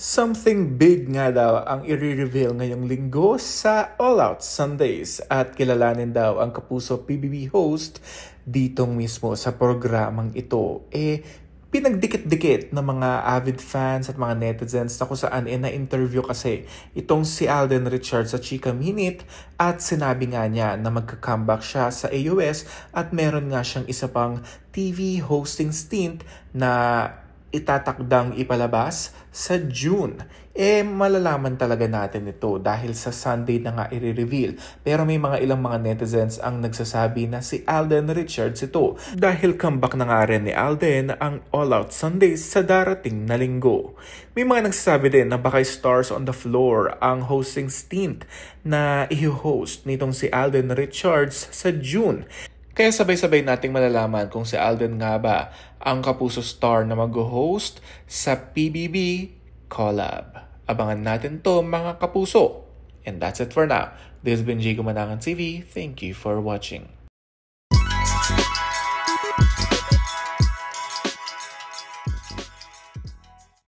Something big nga daw ang i-reveal ngayong linggo sa All Out Sundays at kilalanin daw ang Kapuso PBB host ditong mismo sa programang ito. Pinagdikit-dikit ng mga avid fans at mga netizens na kung saan na-interview kasi itong si Alden Richards sa Chika Minute at sinabi nga niya na magka-comeback siya sa AUS at meron nga siyang isa pang TV hosting stint na itatakdang ipalabas sa June. Malalaman talaga natin ito dahil sa Sunday na nga i-reveal. Pero may ilang mga netizens ang nagsasabi na si Alden Richards ito dahil comeback na nga rin ni Alden ang All Out Sundays sa darating na linggo. May mga nagsasabi din na baka Stars on the Floor ang hosting stint na i-host nitong si Alden Richards sa June. Kaya sabay-sabay nating malalaman kung si Alden nga ba ang Kapuso star na mag-host sa PBB Collab. Abangan natin to mga Kapuso. And that's it for now. This has been Jigo Manangan TV. Thank you for watching.